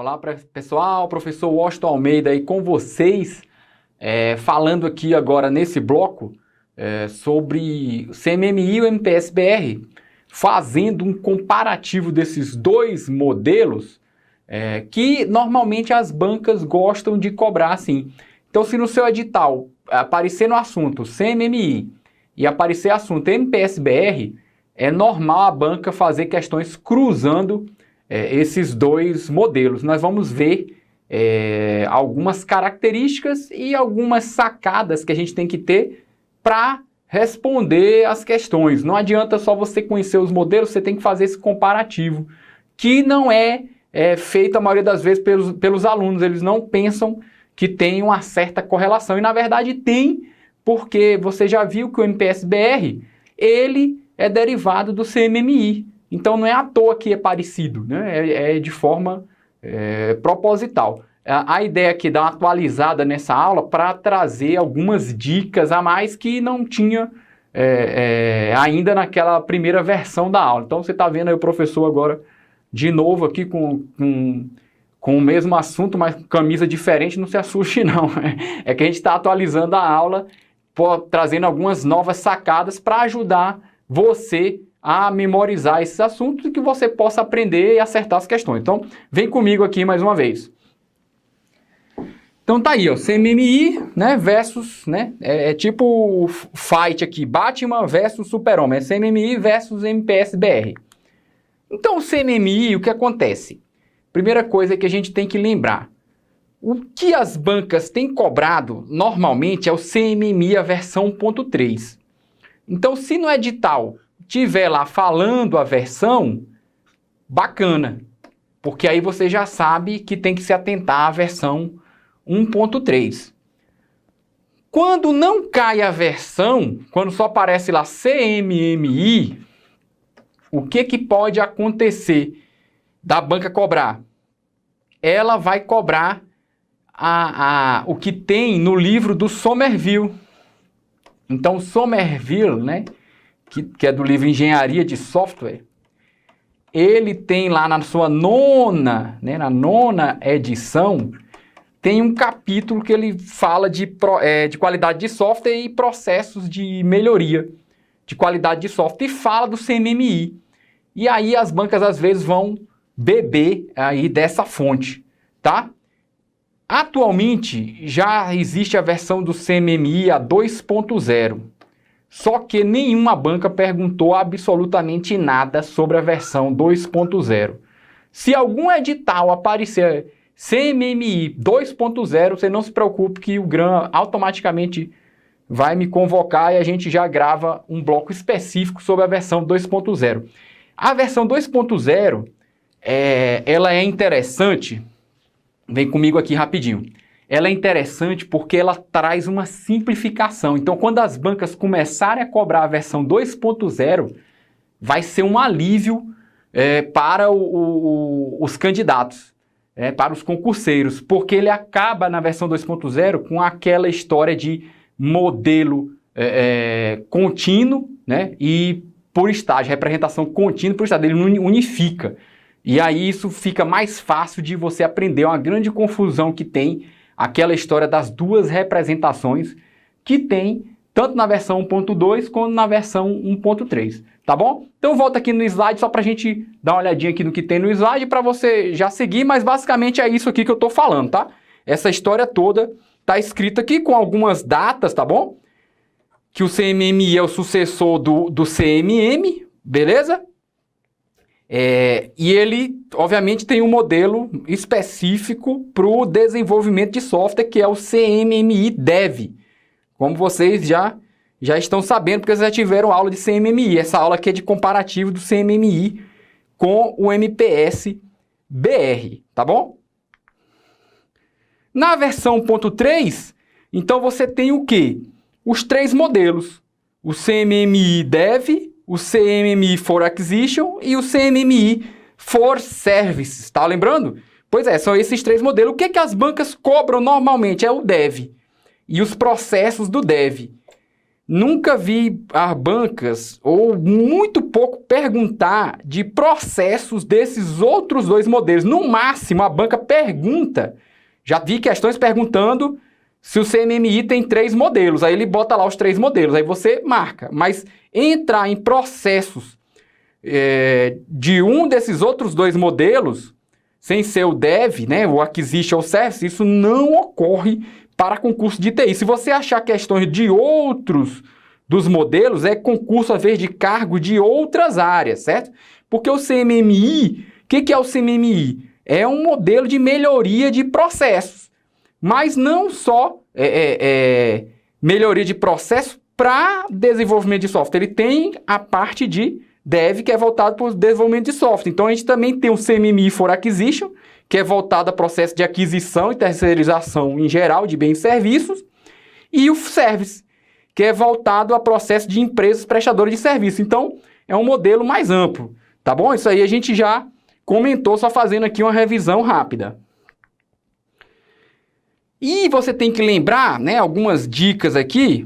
Olá pessoal, professor Washington Almeida aí com vocês, falando aqui agora nesse bloco sobre o CMMI e o MPS-BR, fazendo um comparativo desses dois modelos que normalmente as bancas gostam de cobrar assim. Então, se no seu edital aparecer no assunto CMMI e aparecer assunto MPS-BR, é normal a banca fazer questões cruzando esses dois modelos. Nós vamos ver algumas características e algumas sacadas que a gente tem que ter para responder as questões. Não adianta só você conhecer os modelos, você tem que fazer esse comparativo, que não é feito a maioria das vezes pelos alunos. Eles não pensam que tem uma certa correlação, e na verdade tem, porque você já viu que o MPS-BR, ele é derivado do CMMI. Então não é à toa que é parecido, né? É de forma proposital. A ideia aqui é dar uma atualizada nessa aula para trazer algumas dicas a mais que não tinha ainda naquela primeira versão da aula. Então você está vendo aí o professor agora de novo aqui com o mesmo assunto, mas com camisa diferente, não se assuste não. É que a gente está atualizando a aula, trazendo algumas novas sacadas para ajudar você a memorizar esses assuntos e que você possa aprender e acertar as questões. Então, vem comigo aqui mais uma vez. Então tá aí, ó, CMMI, né, versus, né, é tipo o fight aqui, Batman versus Super-Homem, é CMMI versus MPS-BR. Então o CMMI, o que acontece? Primeira coisa que a gente tem que lembrar, o que as bancas têm cobrado normalmente é o CMMI a versão 1.3. Então se no edital tiver lá falando a versão, bacana, porque aí você já sabe que tem que se atentar à versão 1.3. Quando não cai a versão, quando só aparece lá CMMI, o que pode acontecer da banca cobrar? Ela vai cobrar o que tem no livro do Somerville. Então, Somerville, né, que é do livro Engenharia de Software, ele tem lá na sua nona edição, tem um capítulo que ele fala de qualidade de software e processos de melhoria de qualidade de software, e fala do CMMI. E aí as bancas às vezes vão beber aí dessa fonte, tá? Atualmente já existe a versão do CMMI a 2.0. Só que nenhuma banca perguntou absolutamente nada sobre a versão 2.0. Se algum edital aparecer CMMI 2.0, você não se preocupe que o GRAM automaticamente vai me convocar e a gente já grava um bloco específico sobre a versão 2.0. A versão 2.0, ela é interessante, vem comigo aqui rapidinho. Ela é interessante porque ela traz uma simplificação. Então, quando as bancas começarem a cobrar a versão 2.0, vai ser um alívio para os candidatos, para os concurseiros, porque ele acaba na versão 2.0 com aquela história de modelo contínuo, né, e por estágio, representação contínua por estágio, ele unifica. E aí isso fica mais fácil de você aprender. É uma grande confusão que tem aquela história das duas representações que tem tanto na versão 1.2 quanto na versão 1.3, tá bom? Então volta aqui no slide só para a gente dar uma olhadinha aqui no que tem no slide para você já seguir, mas basicamente é isso aqui que eu estou falando, tá? Essa história toda tá escrita aqui com algumas datas, tá bom? Que o CMMI é o sucessor do CMM, beleza? E ele, obviamente, tem um modelo específico para o desenvolvimento de software, que é o CMMI Dev. Como vocês já estão sabendo, porque vocês já tiveram aula de CMMI. Essa aula aqui é de comparativo do CMMI com o MPS-BR, tá bom? Na versão 1.3, então você tem o quê? Os três modelos. O CMMI Dev, o CMMI for Acquisition e o CMMI for Services, tá lembrando? Pois é, são esses três modelos. O que as bancas cobram normalmente? É o Dev e os processos do Dev. nunca vi as bancas, ou muito pouco, perguntar de processos desses outros dois modelos. No máximo, a banca pergunta. Já vi questões perguntando se o CMMI tem 3 modelos. Aí ele bota lá os 3 modelos, aí você marca. Mas entrar em processos de um desses outros 2 modelos, sem ser o Dev, né, o Acquisition ou Service, isso não ocorre para concurso de TI. Se você achar questões de outros dos modelos, é concurso, às vezes, de cargo de outras áreas, certo? Porque o CMMI, o que é o CMMI? É um modelo de melhoria de processos, mas não só melhoria de processo para desenvolvimento de software. Ele tem a parte de Dev, que é voltado para o desenvolvimento de software. Então, a gente também tem o CMMI for Acquisition, que é voltado a processo de aquisição e terceirização em geral de bens e serviços, e o Service, que é voltado a processo de empresas prestadoras de serviço. Então, é um modelo mais amplo, tá bom? Isso aí a gente já comentou, só fazendo aqui uma revisão rápida. E você tem que lembrar, né, algumas dicas aqui,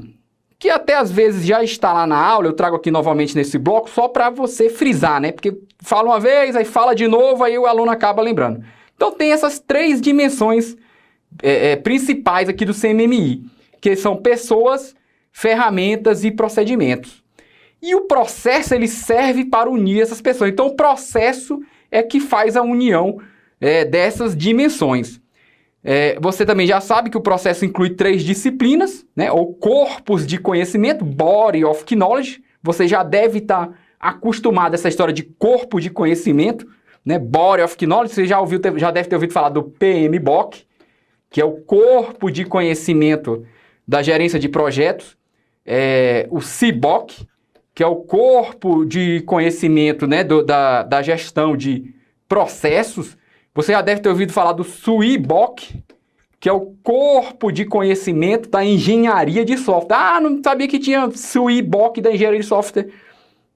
que até às vezes já está lá na aula, eu trago aqui novamente nesse bloco, só para você frisar, né? Porque fala uma vez, aí fala de novo, aí o aluno acaba lembrando. Então tem essas 3 dimensões principais aqui do CMMI, que são pessoas, ferramentas e procedimentos. E o processo, ele serve para unir essas pessoas. Então o processo é que faz a união dessas dimensões. Você também já sabe que o processo inclui 3 disciplinas, né, ou corpos de conhecimento, Body of Knowledge. Você já deve estar acostumado a essa história de corpo de conhecimento, né, Body of Knowledge. Você já deve ter ouvido falar do PMBOK, que é o corpo de conhecimento da gerência de projetos, o CBOK, que é o corpo de conhecimento, né, da gestão de processos. Você já deve ter ouvido falar do SWIBOK, que é o corpo de conhecimento da engenharia de software. Ah, não sabia que tinha SWIBOK da engenharia de software.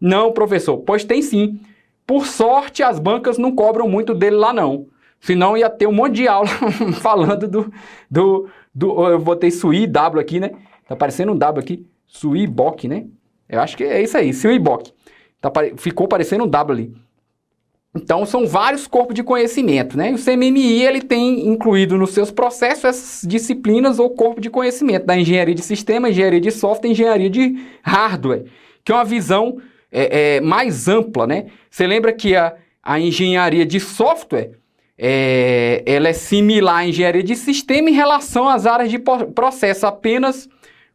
Não, professor. Pois tem sim. Por sorte, as bancas não cobram muito dele lá, não. Senão ia ter um monte de aula falando eu botei SWIW aqui, né? Tá parecendo um W aqui. SWIBOK, né? Eu acho que é isso aí, SWIBOK. Ficou parecendo um W ali. Então, são vários corpos de conhecimento, né? E o CMMI, ele tem incluído nos seus processos essas disciplinas ou corpo de conhecimento da engenharia de sistema, engenharia de software, engenharia de hardware, que é uma visão mais ampla, né? Você lembra que a engenharia de software, ela é similar à engenharia de sistema em relação às áreas de processo, apenas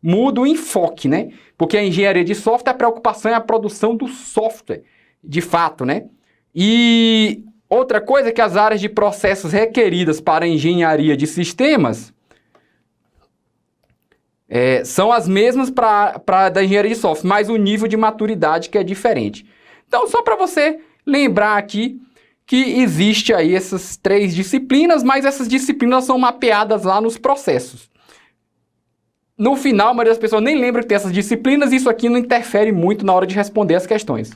muda o enfoque, né? Porque a engenharia de software, a preocupação é a produção do software, de fato, né? E outra coisa é que as áreas de processos requeridas para a engenharia de sistemas são as mesmas para da engenharia de software, mas o nível de maturidade que é diferente. Então, só para você lembrar aqui que existe aí essas 3 disciplinas, mas essas disciplinas são mapeadas lá nos processos. No final, a maioria das pessoas nem lembra que tem essas disciplinas e isso aqui não interfere muito na hora de responder as questões.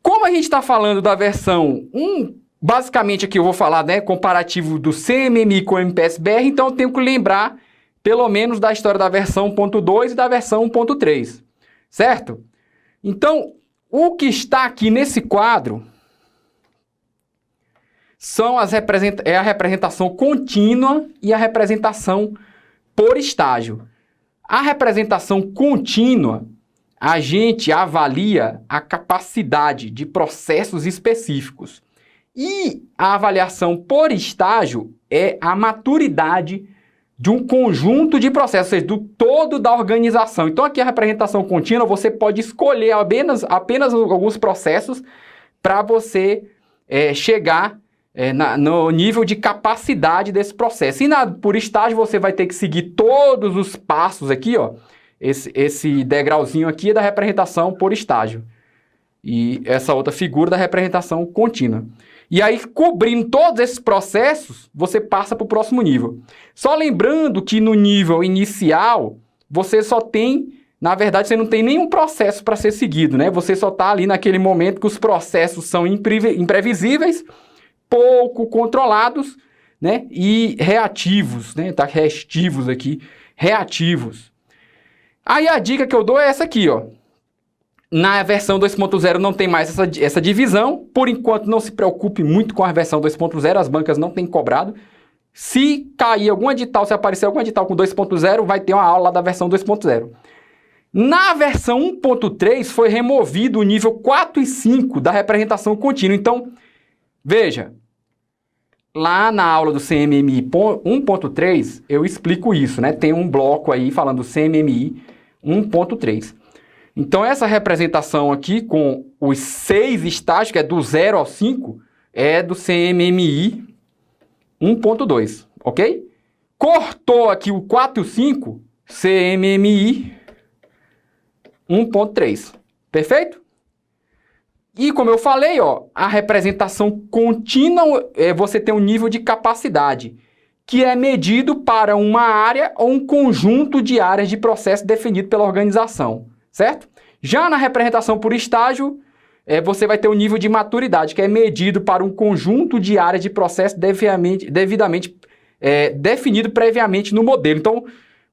Como a gente está falando da versão 1, basicamente aqui eu vou falar, né, comparativo do CMMI com o MPSBR, então eu tenho que lembrar pelo menos da história da versão 1.2 e da versão 1.3, certo? Então, o que está aqui nesse quadro é a representação contínua e a representação por estágio. A representação contínua, a gente avalia a capacidade de processos específicos. E a avaliação por estágio é a maturidade de um conjunto de processos, ou seja, do todo da organização. Então, aqui a representação contínua, você pode escolher apenas alguns processos para você chegar no nível de capacidade desse processo. E por estágio, você vai ter que seguir todos os passos aqui, ó. Esse degrauzinho aqui é da representação por estágio. E essa outra figura da representação contínua. E aí, cobrindo todos esses processos, você passa para o próximo nível. Só lembrando que no nível inicial, você só tem, na verdade, você não tem nenhum processo para ser seguido, né? Você só está ali naquele momento que os processos são imprevisíveis, pouco controlados, né? E reativos, né? Tá restivos aqui, reativos. Aí a dica que eu dou é essa aqui, ó. Na versão 2.0 não tem mais essa divisão. Por enquanto, não se preocupe muito com a versão 2.0, as bancas não têm cobrado. Se cair algum edital, se aparecer algum edital com 2.0, vai ter uma aula lá da versão 2.0. Na versão 1.3 foi removido o nível 4 e 5 da representação contínua. Então, veja, lá na aula do CMMI 1.3 eu explico isso, né? Tem um bloco aí falando do CMMI 1.3. Então, essa representação aqui com os 6 estágios, que é do 0 ao 5, é do CMMI 1.2, ok? Cortou aqui o 4 e o 5, CMMI 1.3, perfeito? E como eu falei, ó, a representação contínua, você tem um nível de capacidade, que é medido para uma área ou um conjunto de áreas de processo definido pela organização, certo? Já na representação por estágio, você vai ter um nível de maturidade, que é medido para um conjunto de áreas de processo devidamente definido previamente no modelo. Então,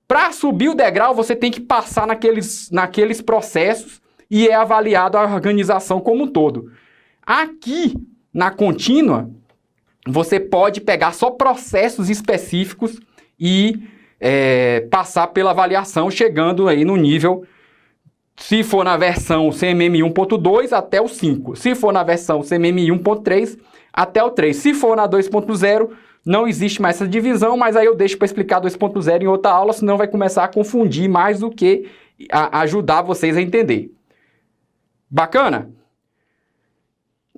para subir o degrau, você tem que passar naqueles processos e é avaliado a organização como um todo. Aqui, na contínua, você pode pegar só processos específicos e passar pela avaliação, chegando aí no nível, se for na versão CMMI 1.2, até o 5. Se for na versão CMMI 1.3, até o 3. Se for na 2.0, não existe mais essa divisão, mas aí eu deixo para explicar 2.0 em outra aula, senão vai começar a confundir mais do que ajudar vocês a entender. Bacana?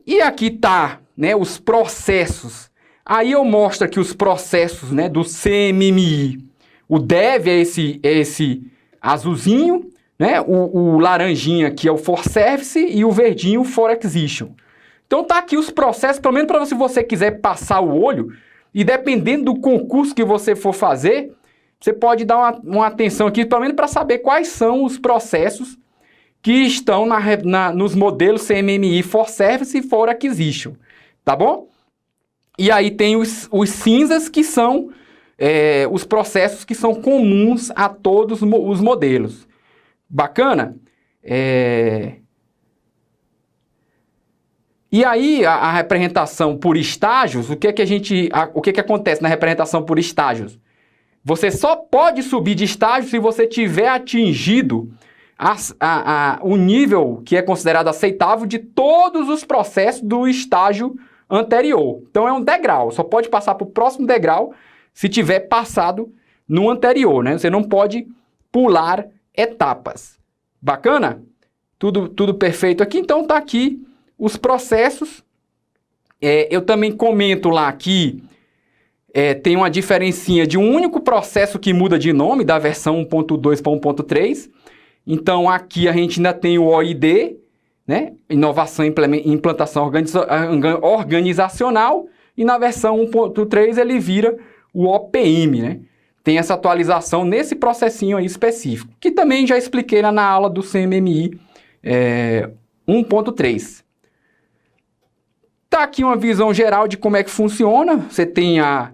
E aqui tá, né, os processos. Aí eu mostro aqui os processos, né, do CMMI. O dev é esse azulzinho, né? O laranjinha aqui é o for service e o verdinho o for acquisition. Então tá aqui os processos, pelo menos para se você quiser passar o olho, e dependendo do concurso que você for fazer, você pode dar uma atenção aqui, pelo menos para saber quais são os processos que estão nos modelos CMMI for service e for acquisition, tá bom? E aí tem os cinzas, que são os processos que são comuns a todos os modelos. Bacana? E aí, a representação por estágios, o que acontece na representação por estágios? Você só pode subir de estágio se você tiver atingido o nível que é considerado aceitável de todos os processos do estágio anterior. Então, é um degrau. Só pode passar para o próximo degrau se tiver passado no anterior, né? Você não pode pular etapas. Bacana? Tudo perfeito aqui. Então, tá aqui os processos. Eu também comento lá que tem uma diferencinha de um único processo que muda de nome, da versão 1.2 para 1.3. Então, aqui a gente ainda tem o OID, né? Inovação e Implantação Organizacional, e na versão 1.3 ele vira o OPM, né? Tem essa atualização nesse processinho aí específico, que também já expliquei lá na aula do CMMI 1.3. Tá aqui uma visão geral de como é que funciona. Você tem a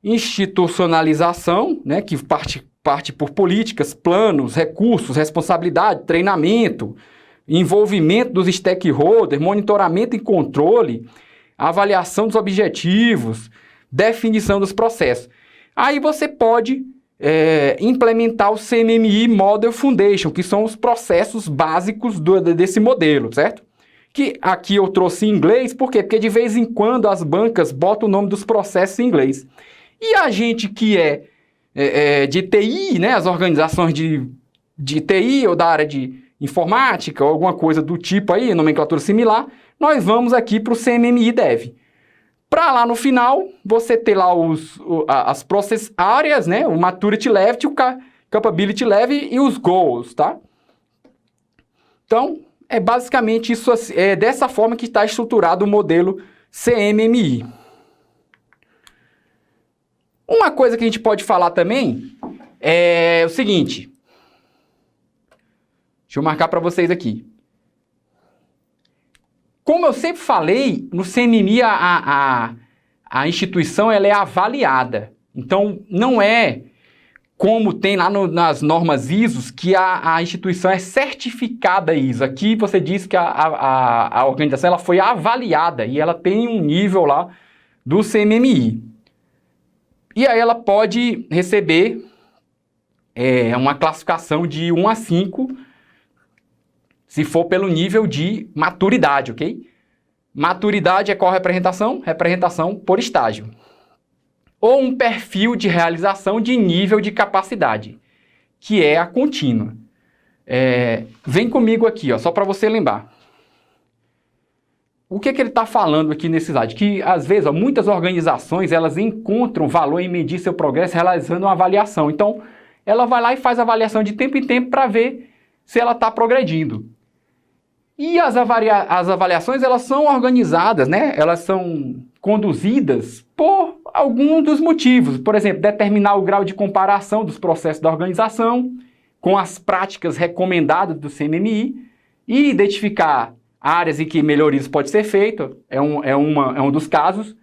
institucionalização, né, que parte por políticas, planos, recursos, responsabilidade, treinamento, envolvimento dos stakeholders, monitoramento e controle, avaliação dos objetivos, definição dos processos. Aí você pode implementar o CMMI Model Foundation, que são os processos básicos desse modelo, certo? Que aqui eu trouxe em inglês, por quê? Porque de vez em quando as bancas botam o nome dos processos em inglês. E a gente que de TI, né, as organizações de TI ou da área de informática ou alguma coisa do tipo aí, nomenclatura similar, nós vamos aqui para o CMMI Dev. Para lá no final, você ter lá as process areas, né, o maturity level, o capability level e os goals, tá? Então, é basicamente isso, dessa forma que está estruturado o modelo CMMI. Uma coisa que a gente pode falar também é o seguinte. Deixa eu marcar para vocês aqui. Como eu sempre falei, no CMMI a instituição ela é avaliada. Então, não é como tem lá nas normas ISO, que a instituição é certificada ISO. Aqui você diz que a organização ela foi avaliada e ela tem um nível lá do CMMI. E aí ela pode receber uma classificação de 1 a 5, se for pelo nível de maturidade, ok? Maturidade é qual representação? Representação por estágio. Ou um perfil de realização de nível de capacidade, que é a contínua. Vem comigo aqui, ó, só para você lembrar. O que ele está falando aqui nesse slide? Que, às vezes, ó, muitas organizações elas encontram valor em medir seu progresso realizando uma avaliação. Então, ela vai lá e faz avaliação de tempo em tempo para ver se ela está progredindo. E as avaliações, elas são organizadas, né? Elas são conduzidas por algum dos motivos. Por exemplo, determinar o grau de comparação dos processos da organização com as práticas recomendadas do CMMI e identificar áreas em que melhorias pode ser feito, é um dos casos.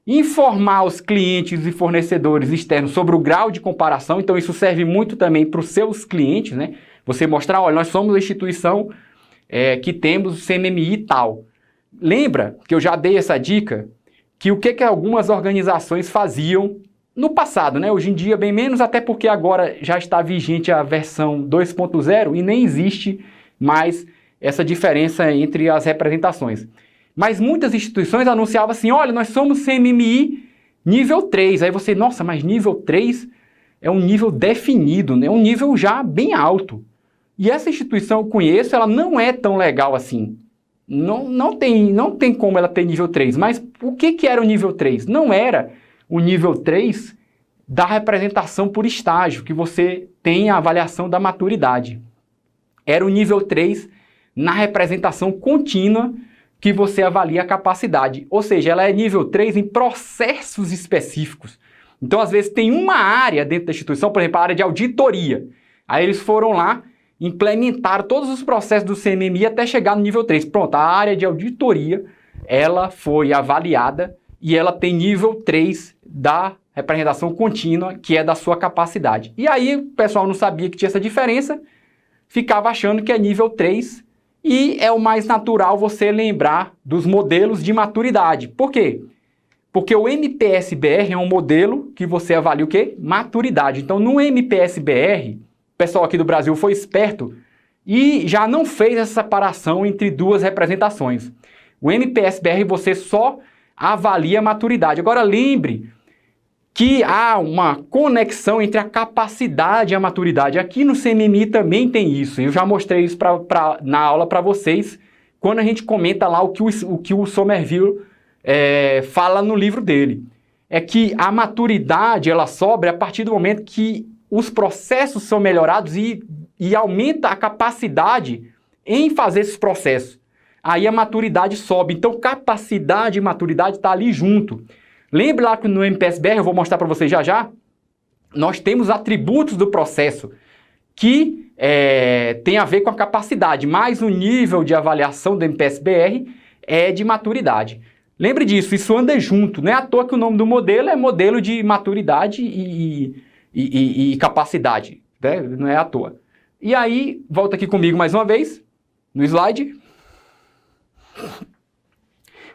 Informar os clientes e fornecedores externos sobre o grau de comparação, então isso serve muito também para os seus clientes, né? Você mostrar, olha, nós somos a instituição que temos o CMMI e tal. Lembra que eu já dei essa dica, que o que algumas organizações faziam no passado, né? Hoje em dia bem menos, até porque agora já está vigente a versão 2.0 e nem existe mais essa diferença entre as representações. Mas muitas instituições anunciavam assim, olha, nós somos CMMI nível 3. Aí você, nossa, mas nível 3 é um nível definido, né? Um nível já bem alto. E essa instituição eu conheço, ela não é tão legal assim. Não tem como ela ter nível 3. Mas o que era o nível 3? Não era o nível 3 da representação por estágio, que você tem a avaliação da maturidade. Era o nível 3 na representação contínua, que você avalia a capacidade. Ou seja, ela é nível 3 em processos específicos. Então, às vezes, tem uma área dentro da instituição, por exemplo, a área de auditoria. Aí eles foram lá, implementaram todos os processos do CMMI até chegar no nível 3. Pronto, a área de auditoria, ela foi avaliada e ela tem nível 3 da representação contínua, que é da sua capacidade. E aí o pessoal não sabia que tinha essa diferença, ficava achando que é nível 3 e é o mais natural você lembrar dos modelos de maturidade. Por quê? Porque o MPSBR é um modelo que você avalia o quê? Maturidade. Então, no MPSBR, o pessoal aqui do Brasil foi esperto e já não fez essa separação entre duas representações. O MPSBR você só avalia a maturidade. Agora, lembre que há uma conexão entre a capacidade e a maturidade. Aqui no CMMI também tem isso. Eu já mostrei isso na aula para vocês, quando a gente comenta lá o que o Somerville fala no livro dele. É que a maturidade ela sobe a partir do momento que os processos são melhorados e aumenta a capacidade em fazer esses processos. Aí a maturidade sobe. Então, capacidade e maturidade está ali junto. Lembre lá que no MPSBR, eu vou mostrar para vocês já, nós temos atributos do processo que tem a ver com a capacidade, mas o nível de avaliação do MPSBR é de maturidade. Lembre disso, isso anda junto. Não é à toa que o nome do modelo é modelo de maturidade e capacidade, né? Não é à toa. E aí, volta aqui comigo mais uma vez, no slide.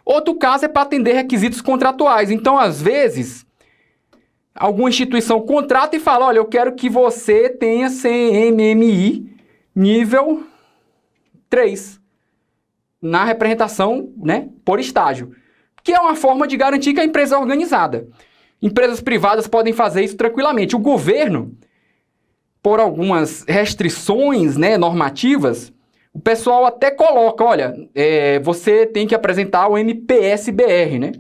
Outro caso é para atender requisitos contratuais. Então, às vezes, alguma instituição contrata e fala, olha, eu quero que você tenha CMMI nível 3 na representação, né, por estágio, que é uma forma de garantir que a empresa é organizada. Empresas privadas podem fazer isso tranquilamente. O governo, por algumas restrições, né, normativas, o pessoal até coloca, olha, você tem que apresentar o MPSBR, né?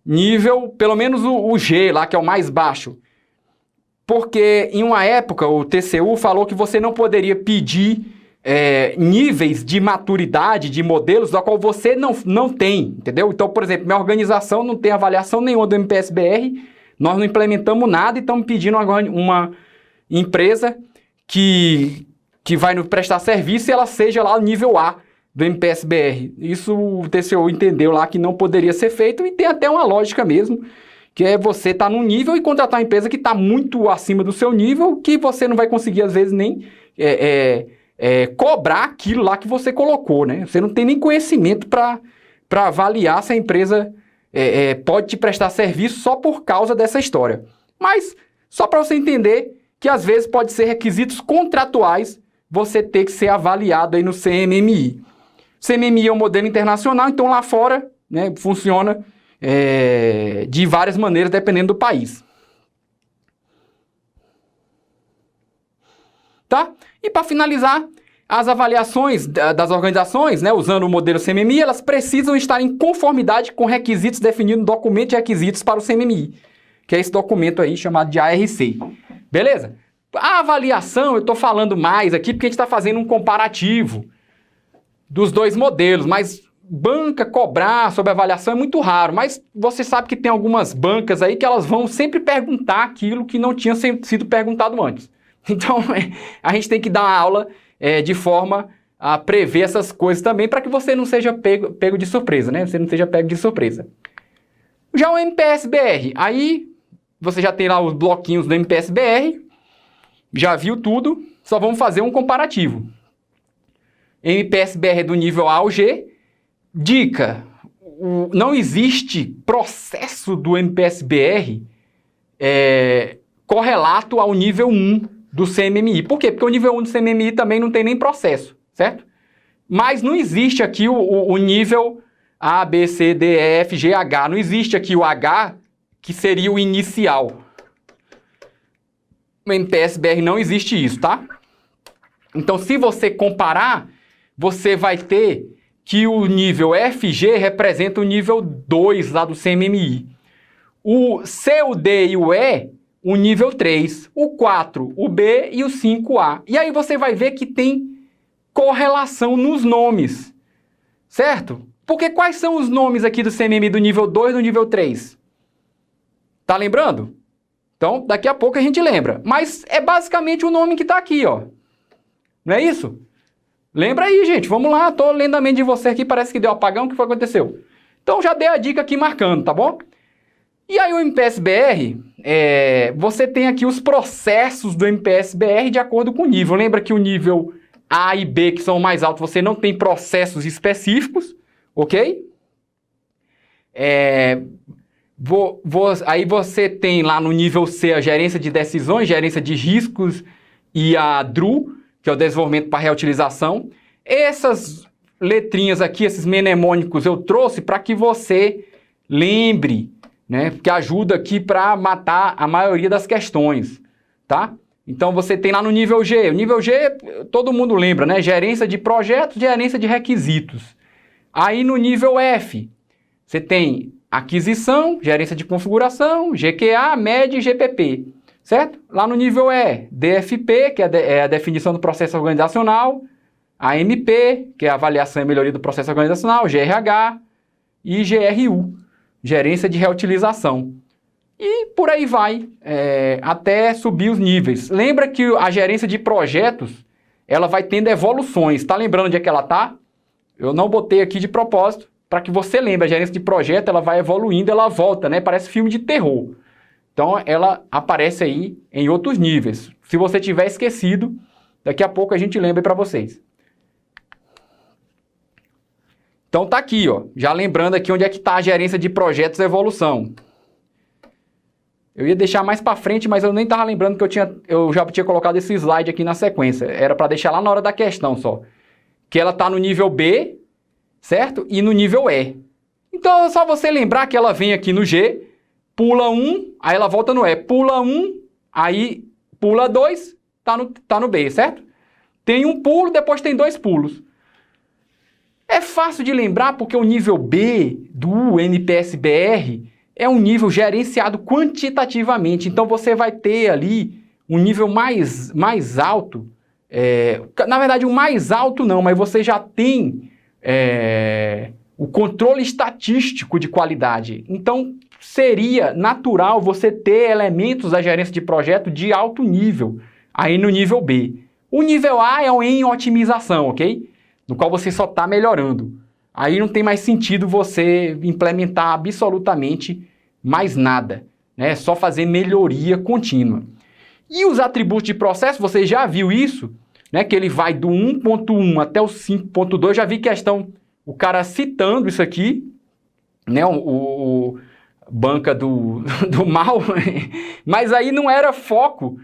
Nível, pelo menos o G lá, que é o mais baixo. Porque em uma época o TCU falou que você não poderia pedir níveis de maturidade de modelos da qual você não tem, entendeu? Então, por exemplo, minha organização não tem avaliação nenhuma do MPSBR, nós não implementamos nada e estamos pedindo agora uma empresa que vai nos prestar serviço e ela seja lá o nível A do MPSBR. Isso o TCU entendeu lá que não poderia ser feito e tem até uma lógica mesmo, que é você estar num nível e contratar uma empresa que está muito acima do seu nível, que você não vai conseguir, às vezes, nem cobrar aquilo lá que você colocou, né? Você não tem nem conhecimento para avaliar se a empresa pode te prestar serviço só por causa dessa história. Mas, só para você entender que, às vezes, pode ser requisitos contratuais você ter que ser avaliado aí no CMMI. CMMI é um modelo internacional, então lá fora, né, funciona de várias maneiras, dependendo do país. Tá? E para finalizar, as avaliações das organizações, né, usando o modelo CMMI, elas precisam estar em conformidade com requisitos definidos no documento de requisitos para o CMMI, que é esse documento aí chamado de ARC. Beleza? A avaliação, eu estou falando mais aqui porque a gente está fazendo um comparativo dos dois modelos, mas banca cobrar sobre avaliação é muito raro, mas você sabe que tem algumas bancas aí que elas vão sempre perguntar aquilo que não tinha sido perguntado antes. Então, a gente tem que dar uma aula de forma a prever essas coisas também, para que você não seja pego de surpresa, né? Você não seja pego de surpresa. Já o MPS-BR, aí você já tem lá os bloquinhos do MPS-BR, já viu tudo, só vamos fazer um comparativo. MPS-BR do nível A ao G. Dica, não existe processo do MPS-BR correlato ao nível 1 do CMMI. Por quê? Porque o nível 1 do CMMI também não tem nem processo, certo? Mas não existe aqui o nível A, B, C, D, E, F, G, H. Não existe aqui o H, que seria o inicial. No MPS-BR não existe isso, tá? Então, se você comparar, você vai ter que o nível FG representa o nível 2 lá do CMMI. O C, o D e o E, o nível 3. O 4, o B e o 5A. E aí você vai ver que tem correlação nos nomes, certo? Porque quais são os nomes aqui do CMMI do nível 2 e do nível 3? Tá lembrando? Então, daqui a pouco a gente lembra. Mas é basicamente o nome que está aqui, ó. Não é isso? Lembra aí, gente. Vamos lá. Tô lendo a mente de você aqui. Parece que deu apagão. O que foi que aconteceu? Então, já dei a dica aqui marcando, tá bom? E aí, o MPS-BR, você tem aqui os processos do MPS-BR de acordo com o nível. Lembra que o nível A e B, que são mais altos, você não tem processos específicos, ok? Aí você tem lá no nível C a gerência de decisões, gerência de riscos e a DRU, que é o desenvolvimento para reutilização. Essas letrinhas aqui, esses mnemônicos, eu trouxe para que você lembre, né? Que ajuda aqui para matar a maioria das questões, tá? Então você tem lá no nível G. O nível G, todo mundo lembra, né? Gerência de projetos, gerência de requisitos. Aí no nível F, você tem aquisição, gerência de configuração, GQA, MED e GPP, certo? Lá no nível E, DFP, que é a definição do processo organizacional, AMP, que é a avaliação e melhoria do processo organizacional, GRH e GRU, gerência de reutilização. E por aí vai, até subir os níveis. Lembra que a gerência de projetos, ela vai tendo evoluções. Tá lembrando onde é que ela tá? Eu não botei aqui de propósito, para que você lembre, a gerência de projeto, ela vai evoluindo, ela volta, né? Parece filme de terror. Então, ela aparece aí em outros níveis. Se você tiver esquecido, daqui a pouco a gente lembra para vocês. Então, tá aqui, ó. Já lembrando aqui onde é que está a gerência de projetos e evolução. Eu ia deixar mais para frente, mas eu nem estava lembrando que eu já tinha colocado esse slide aqui na sequência. Era para deixar lá na hora da questão só. Que ela está no nível B, certo? E no nível E. Então, é só você lembrar que ela vem aqui no G, pula 1, aí ela volta no E. Pula 1, aí pula 2, tá no B, certo? Tem um pulo, depois tem 2 pulos. É fácil de lembrar porque o nível B do MPS-BR é um nível gerenciado quantitativamente. Então, você vai ter ali um nível mais alto. Na verdade, o mais alto não, mas você já tem o controle estatístico de qualidade. Então, seria natural você ter elementos da gerência de projeto de alto nível, aí no nível B. O nível A é o em otimização, ok? No qual você só está melhorando. Aí não tem mais sentido você implementar absolutamente mais nada. né? É só fazer melhoria contínua. E os atributos de processo, você já viu isso, né? Que ele vai do 1.1 até o 5.2, já vi questão, o cara citando isso aqui, né? O banca do mal, mas aí não era foco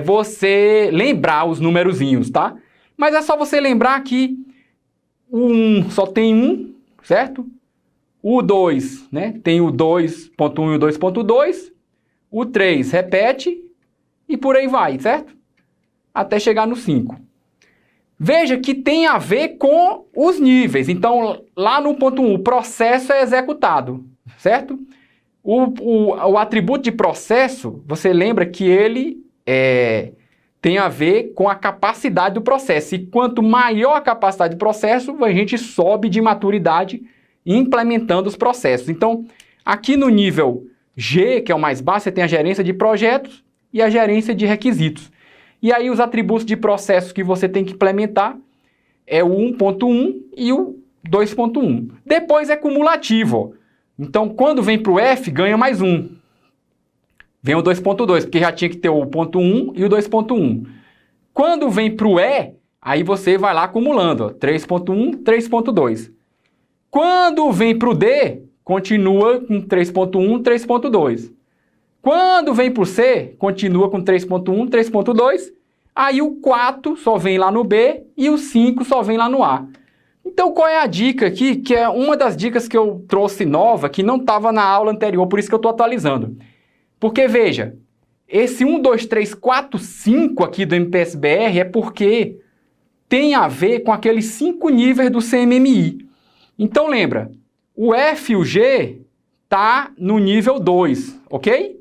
você lembrar os numerozinhos, tá? Mas é só você lembrar que o 1 só tem 1, certo? O 2, né? Tem o 2.1 e o 2.2, o 3 repete e por aí vai, certo? Até chegar no 5. Veja que tem a ver com os níveis. Então, lá no ponto 1, o processo é executado, certo? O atributo de processo, você lembra que ele tem a ver com a capacidade do processo. E quanto maior a capacidade do processo, a gente sobe de maturidade implementando os processos. Então, aqui no nível G, que é o mais baixo, você tem a gerência de projetos e a gerência de requisitos. E aí os atributos de processos que você tem que implementar é o 1.1 e o 2.1. Depois é cumulativo, ó. Então, quando vem para o F, ganha mais 1. Vem o 2.2, porque já tinha que ter o 1.1 e o 2.1. Quando vem para o E, aí você vai lá acumulando, ó, 3.1, 3.2. Quando vem para o D, continua com 3.1, 3.2. Quando vem para o C, continua com 3.1, 3.2. Aí o 4 só vem lá no B e o 5 só vem lá no A. Então, qual é a dica aqui? Que é uma das dicas que eu trouxe nova, que não estava na aula anterior, por isso que eu estou atualizando. Porque, veja, esse 1, 2, 3, 4, 5 aqui do MPSBR é porque tem a ver com aqueles 5 níveis do CMMI. Então, lembra, o F e o G tá no nível 2, ok?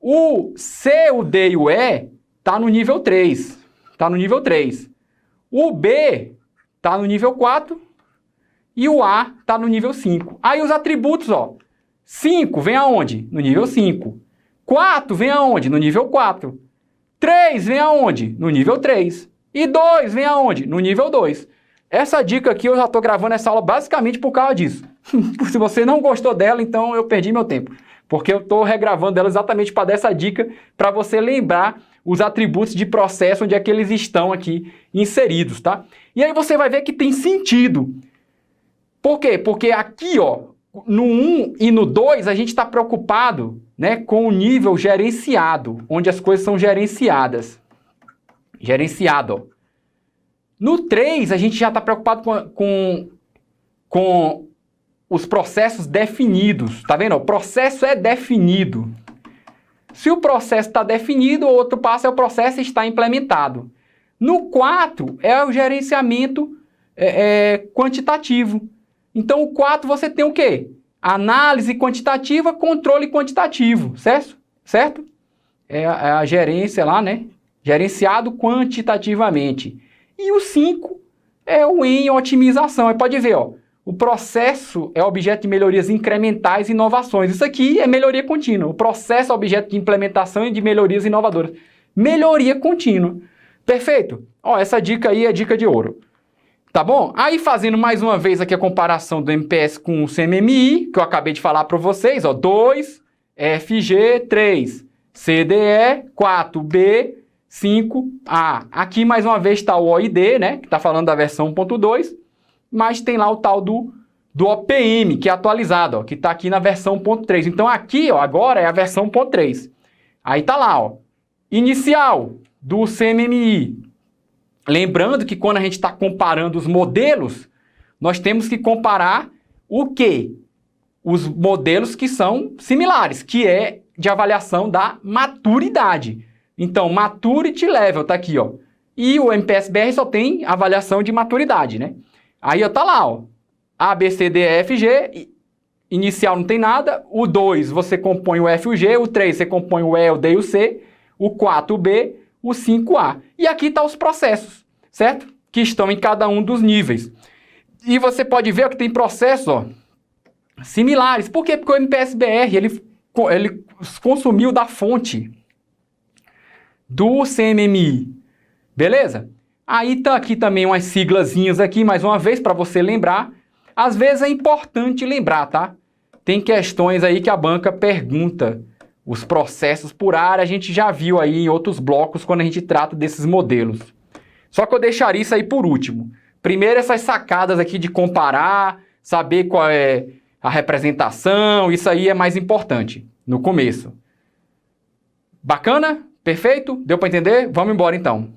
O C, o D e o E tá no nível 3. Tá no nível 3. O B tá no nível 4 e o A tá no nível 5. Aí os atributos, ó. 5 vem aonde? No nível 5. 4 vem aonde? No nível 4. 3 vem aonde? No nível 3. E 2 vem aonde? No nível 2. Essa dica aqui eu já estou gravando essa aula basicamente por causa disso. Se você não gostou dela, então eu perdi meu tempo. Porque eu estou regravando ela exatamente para dar essa dica, para você lembrar os atributos de processo onde é que eles estão aqui inseridos, tá? E aí você vai ver que tem sentido. Por quê? Porque aqui, ó, no 1 e no 2, a gente está preocupado, né, com o nível gerenciado, onde as coisas são gerenciadas. Gerenciado, ó. No 3, a gente já está preocupado com os processos definidos. Tá vendo? O processo é definido. Se o processo está definido, o outro passo é o processo está implementado. No 4, é o gerenciamento quantitativo. Então, o 4 você tem o quê? Análise quantitativa, controle quantitativo, certo? Certo? É a gerência lá, né? Gerenciado quantitativamente. E o 5 é o em otimização. Aí pode ver, ó, o processo é objeto de melhorias incrementais e inovações. Isso aqui é melhoria contínua. O processo é objeto de implementação e de melhorias inovadoras. Melhoria contínua. Perfeito? Ó, essa dica aí é dica de ouro. Tá bom? Aí fazendo mais uma vez aqui a comparação do MPS com o CMMI, que eu acabei de falar para vocês, ó, 2, FG, 3, CDE, 4B, 5A. Aqui mais uma vez está o OID, né, que está falando da versão 1.2, mas tem lá o tal do OPM, que é atualizado, ó, que está aqui na versão 1.3. Então aqui, ó, agora é a versão 1.3. Aí tá lá, ó, inicial do CMMI. Lembrando que quando a gente está comparando os modelos, nós temos que comparar o quê? Os modelos que são similares, que é de avaliação da maturidade. Então, Maturity Level tá aqui, ó. E o MPSBR só tem avaliação de maturidade, né? Aí, ó, tá lá, ó. A, B, C, D, E, F, G. Inicial não tem nada. O 2, você compõe o F e o G. O 3, você compõe o E, o D e o C. O 4, o B. O 5A. E aqui tá os processos, certo? Que estão em cada um dos níveis. E você pode ver que tem processos, ó, similares. Por quê? Porque o MPSBR, ele consumiu da fonte do CMMI. Beleza? Aí tá aqui também umas siglazinhas aqui, mais uma vez, para você lembrar. Às vezes é importante lembrar, tá? Tem questões aí que a banca pergunta os processos por área, a gente já viu aí em outros blocos quando a gente trata desses modelos. Só que eu deixaria isso aí por último. Primeiro essas sacadas aqui de comparar, saber qual é a representação, isso aí é mais importante no começo. Bacana? Perfeito? Deu para entender? Vamos embora então.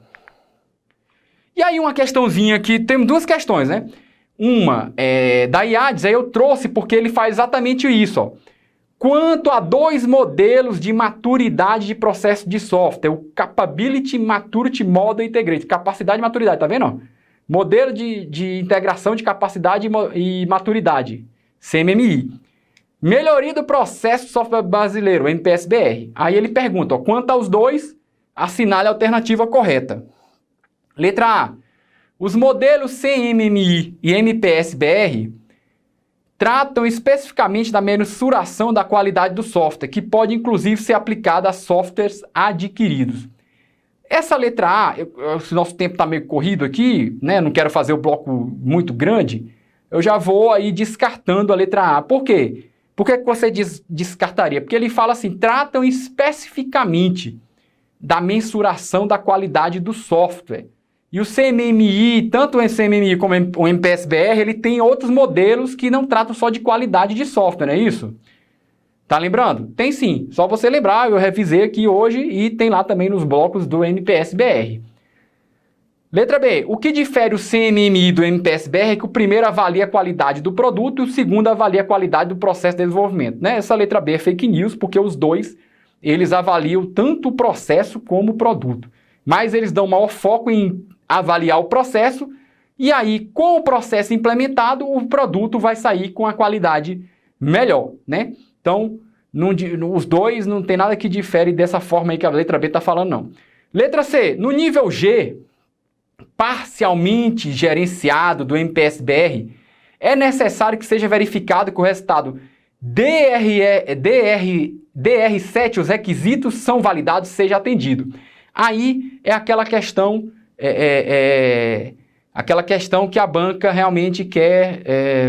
E aí uma questãozinha aqui, temos duas questões, né? Uma é da IADES, aí eu trouxe porque ele faz exatamente isso, ó. Quanto a dois modelos de maturidade de processo de software, o Capability Maturity Model Integrated, capacidade e maturidade, tá vendo? Modelo de integração de capacidade e maturidade, CMMI. Melhoria do processo de software brasileiro, MPS-BR. Aí ele pergunta, ó, quanto aos dois, assinale a alternativa correta. Letra A. Os modelos CMMI e MPS-BR tratam especificamente da mensuração da qualidade do software, que pode inclusive ser aplicada a softwares adquiridos. Essa letra A, se nosso tempo está meio corrido aqui, né, não quero fazer o bloco muito grande, eu já vou aí descartando a letra A. Por quê? Por que você descartaria? Porque ele fala assim, tratam especificamente da mensuração da qualidade do software. E o CMMI, tanto o CMMI como o MPS-BR, ele tem outros modelos que não tratam só de qualidade de software, não é isso? Tá lembrando? Tem sim, só você lembrar, eu revisei aqui hoje e tem lá também nos blocos do MPS-BR. Letra B, o que difere o CMMI do MPS-BR é que o primeiro avalia a qualidade do produto e o segundo avalia a qualidade do processo de desenvolvimento, né? Essa letra B é fake news porque os dois, eles avaliam tanto o processo como o produto. Mas eles dão maior foco em avaliar o processo e aí, com o processo implementado, o produto vai sair com a qualidade melhor, né? Então, os dois não tem nada que difere dessa forma aí que a letra B está falando, não. Letra C, no nível G, parcialmente gerenciado do MPS-BR, é necessário que seja verificado que o resultado DR7, os requisitos são validados, seja atendido. Aí é aquela questão, aquela questão que a banca realmente quer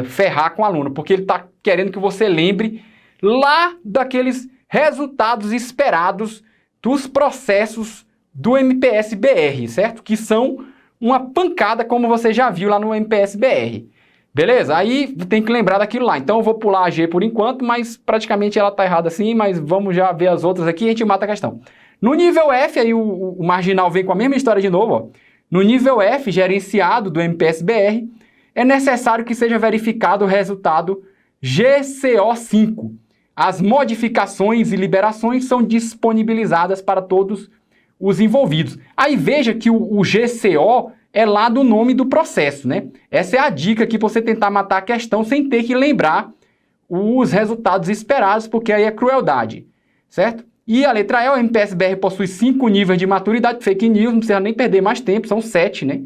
ferrar com o aluno, porque ele está querendo que você lembre lá daqueles resultados esperados dos processos do MPS-BR, certo? Que são uma pancada, como você já viu lá no MPS-BR. Beleza? Aí tem que lembrar daquilo lá. Então eu vou pular a G por enquanto, mas praticamente ela está errada assim, mas vamos já ver as outras aqui e a gente mata a questão. No nível F, aí o marginal vem com a mesma história de novo, ó. No nível F, gerenciado do MPS-BR, é necessário que seja verificado o resultado GCO5. As modificações e liberações são disponibilizadas para todos os envolvidos. Aí veja que o GCO é lá do nome do processo, né? Essa é a dica aqui para você tentar matar a questão sem ter que lembrar os resultados esperados, porque aí é crueldade, certo? E a letra E, o MPS-BR possui 5 níveis de maturidade, fake news, não precisa nem perder mais tempo, são 7, né?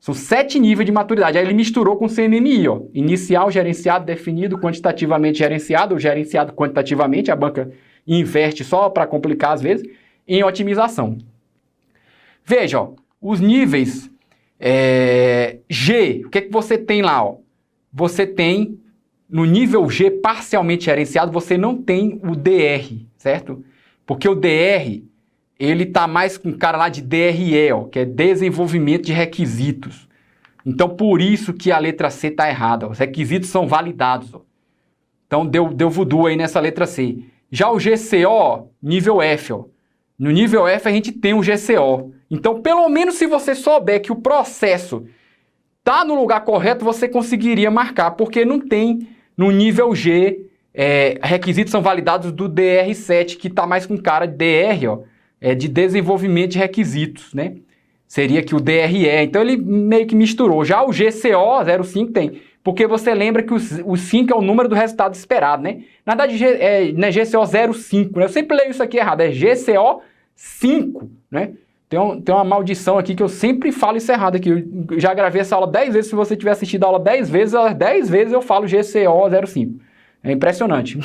São 7 níveis de maturidade. Aí ele misturou com o CMMI, ó. Inicial, gerenciado, definido, quantitativamente gerenciado, ou gerenciado quantitativamente, a banca inverte só para complicar às vezes, em otimização. Veja, ó, os níveis G, o que é que você tem lá, ó? Você tem, no nível G parcialmente gerenciado, você não tem o DR, certo? Porque o DR, ele tá mais com cara lá de DRE, ó, que é desenvolvimento de requisitos. Então, por isso que a letra C tá errada, ó. Os requisitos são validados, ó. Então, deu voodoo aí nessa letra C. Já o GCO, nível F, ó. No nível F, a gente tem o GCO. Então, pelo menos se você souber que o processo tá no lugar correto, você conseguiria marcar, porque não tem no nível G... requisitos são validados do DR7, que está mais com cara de DR, ó, de desenvolvimento de requisitos, né? Seria que o DRE, então ele meio que misturou. Já o GCO 05 tem, porque você lembra que o 5 é o número do resultado esperado, né? Na verdade, não é GCO 05, né? Eu sempre leio isso aqui errado, é GCO 5, né? Tem uma maldição aqui que eu sempre falo isso errado aqui. Eu já gravei essa aula 10 vezes, se você tiver assistido a aula 10 vezes, 10 vezes eu falo GCO 05. É impressionante.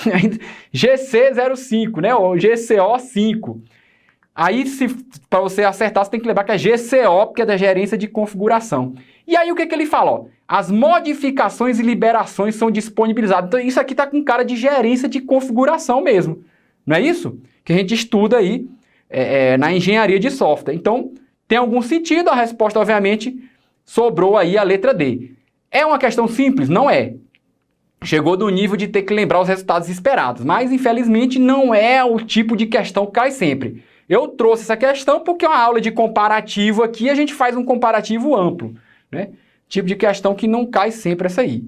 GC05, né? Ou GCO5. Aí, para você acertar, você tem que lembrar que é GCO, porque é da gerência de configuração. E aí, o que ele fala? Ó, as modificações e liberações são disponibilizadas. Então, isso aqui está com cara de gerência de configuração mesmo. Não é isso? Que a gente estuda aí na engenharia de software. Então, tem algum sentido, a resposta, obviamente, sobrou aí a letra D. É uma questão simples? Não é. Chegou do nível de ter que lembrar os resultados esperados, mas, infelizmente, não é o tipo de questão que cai sempre. Eu trouxe essa questão porque é uma aula de comparativo aqui, a gente faz um comparativo amplo, né? Tipo de questão que não cai sempre essa aí.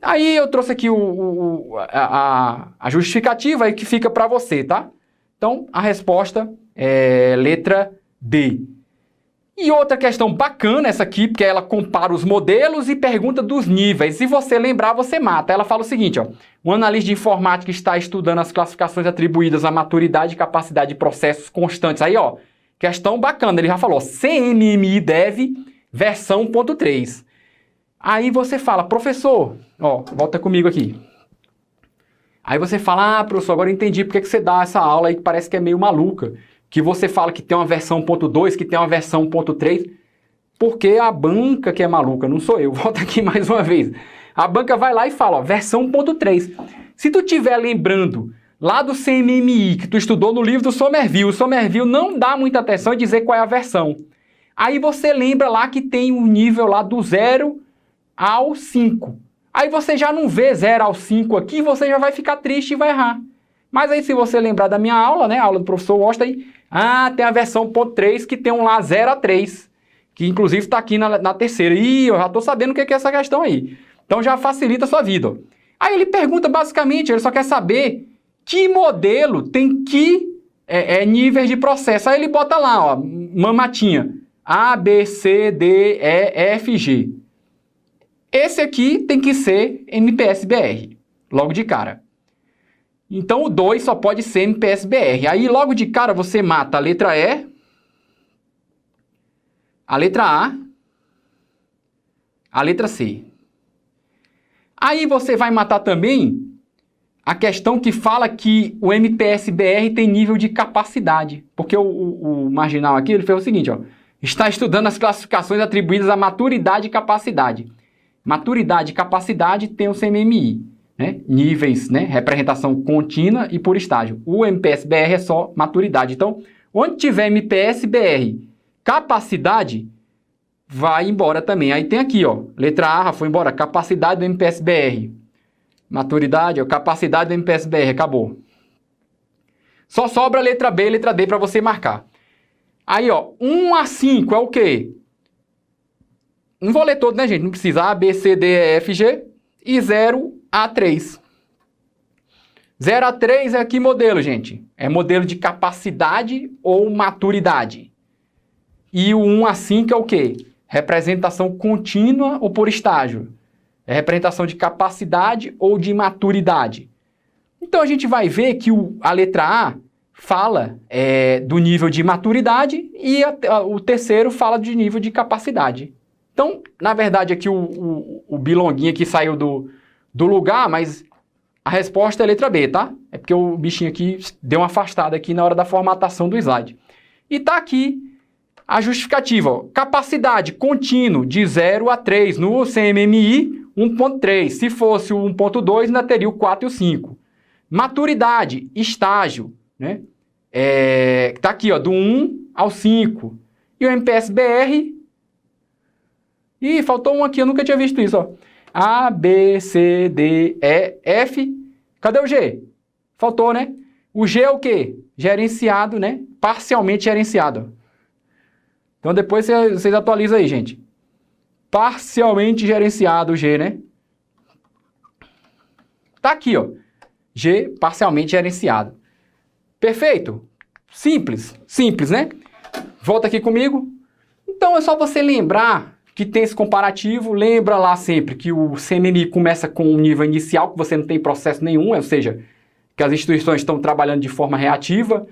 Aí eu trouxe aqui a justificativa aí que fica para você, tá? Então, a resposta é letra D. E outra questão bacana essa aqui, porque ela compara os modelos e pergunta dos níveis. Se você lembrar, você mata. Ela fala o seguinte, ó. Um analista de informática está estudando as classificações atribuídas à maturidade e capacidade de processos constantes. Aí, ó, questão bacana. Ele já falou, CMMI Dev, versão 1.3. Aí você fala, professor, ó, volta comigo aqui. Aí você fala, professor, agora eu entendi porque que você dá essa aula aí que parece que é meio maluca. Que você fala que tem uma versão 1.2, que tem uma versão 1.3, porque a banca que é maluca, não sou eu. Volta aqui mais uma vez. A banca vai lá e fala, ó, versão 1.3. Se tu estiver lembrando lá do CMMI, que tu estudou no livro do Somerville, o Somerville não dá muita atenção em dizer qual é a versão. Aí você lembra lá que tem um nível lá do 0 ao 5. Aí você já não vê 0 ao 5 aqui, você já vai ficar triste e vai errar. Mas aí se você lembrar da minha aula, né, a aula do professor Washington, tem a versão 1.3 que tem um lá 0 a 3, que inclusive está aqui na terceira. Ih, eu já estou sabendo o que é essa questão aí. Então já facilita a sua vida. Ó. Aí ele pergunta basicamente, ele só quer saber que modelo tem que níveis de processo. Aí ele bota lá, ó, mamatinha, A, B, C, D, E, F, G. Esse aqui tem que ser MPS-BR, logo de cara. Então, o 2 só pode ser MPS-BR. Aí, logo de cara, você mata a letra E, a letra A, a letra C. Aí, você vai matar também a questão que fala que o MPS-BR tem nível de capacidade. Porque o marginal aqui, ele fez o seguinte, ó. Está estudando as classificações atribuídas à maturidade e capacidade. Maturidade e capacidade tem o CMMI. Né? Níveis, né? Representação contínua e por estágio. O MPS-BR é só maturidade. Então, onde tiver MPS-BR, capacidade, vai embora também. Aí tem aqui, ó, letra A, foi embora, capacidade do MPS-BR. Maturidade, ó, capacidade do MPS-BR, acabou. Só sobra a letra B e letra D para você marcar. Aí, ó, 1 a 5 é o quê? Não vou ler todo, né, gente? Não precisa. A, B, C, D, E, F, G. E 0 a 3. 0 a 3 é que modelo, gente? É modelo de capacidade ou maturidade. E o 1 a 5 é o quê? Representação contínua ou por estágio. É representação de capacidade ou de maturidade. Então, a gente vai ver que a letra A fala do nível de maturidade e o terceiro fala de nível de capacidade. Então, na verdade, aqui o bilonguinho aqui saiu do lugar, mas a resposta é a letra B, tá? É porque o bichinho aqui deu uma afastada aqui na hora da formatação do slide. E tá aqui a justificativa, ó. Capacidade contínuo de 0 a 3 no CMMI 1.3. Se fosse o 1.2, ainda teria o 4 e o 5. Maturidade, estágio, né? Tá aqui, ó, do 1 ao 5. E o MPS-BR... Ih, faltou um aqui, eu nunca tinha visto isso, ó. A, B, C, D, E, F. Cadê o G? Faltou, né? O G é o quê? Gerenciado, né? Parcialmente gerenciado. Então depois vocês atualizam aí, gente. Parcialmente gerenciado o G, né? Tá aqui, ó. G, parcialmente gerenciado. Perfeito? Simples. Simples, né? Volta aqui comigo. Então é só você lembrar que tem esse comparativo, lembra lá sempre que o CMMI começa com um nível inicial, que você não tem processo nenhum, ou seja, que as instituições estão trabalhando de forma reativa,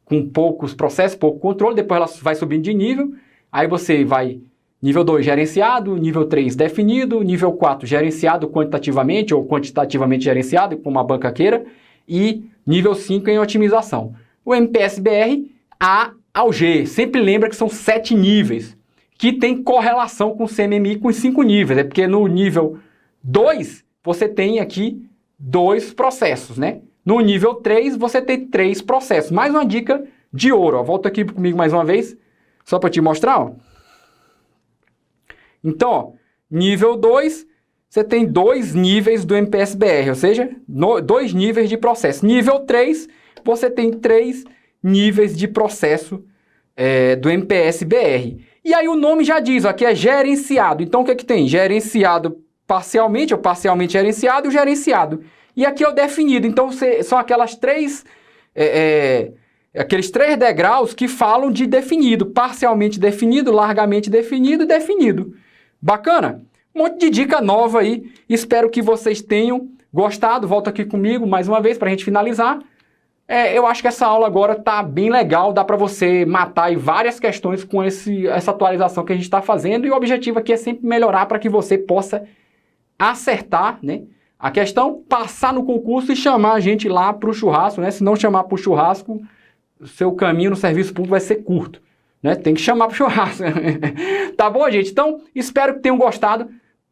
com poucos processos, pouco controle, depois ela vai subindo de nível, aí você vai nível 2 gerenciado, nível 3 definido, nível 4 gerenciado quantitativamente ou quantitativamente gerenciado, como a banca queira, e nível 5 em otimização. O MPS-BR A ao G, sempre lembra que são 7 níveis, que tem correlação com o CMMI com os 5 níveis. É porque no nível 2, você tem aqui 2 processos, né? No nível 3, você tem 3 processos. Mais uma dica de ouro. Ó. Volta aqui comigo mais uma vez, só para te mostrar. Ó. Então, ó, nível 2, você tem 2 níveis do MPS-BR, ou seja, 2 níveis de processo. Nível 3, você tem 3 níveis de processo do MPS-BR. E aí o nome já diz, ó, aqui é gerenciado. Então, o que é que tem? Gerenciado parcialmente, ou parcialmente gerenciado, e o gerenciado. E aqui é o definido. Então, são aquelas aqueles 3 degraus que falam de definido. Parcialmente definido, largamente definido e definido. Bacana? Um monte de dica nova aí. Espero que vocês tenham gostado. Volta aqui comigo mais uma vez para a gente finalizar. Eu acho que essa aula agora está bem legal. Dá para você matar aí várias questões com essa atualização que a gente está fazendo. E o objetivo aqui é sempre melhorar para que você possa acertar, né, a questão, passar no concurso e chamar a gente lá para o churrasco, né? Se não chamar para o churrasco, o seu caminho no serviço público vai ser curto, né? Tem que chamar para o churrasco. Tá bom, gente? Então, espero que tenham gostado.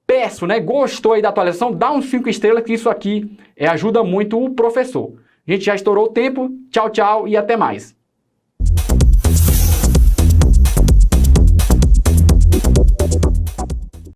Peço, né? Gostou aí da atualização? Dá uns 5 estrelas, que isso aqui ajuda muito o professor. A gente já estourou o tempo. Tchau, tchau e até mais.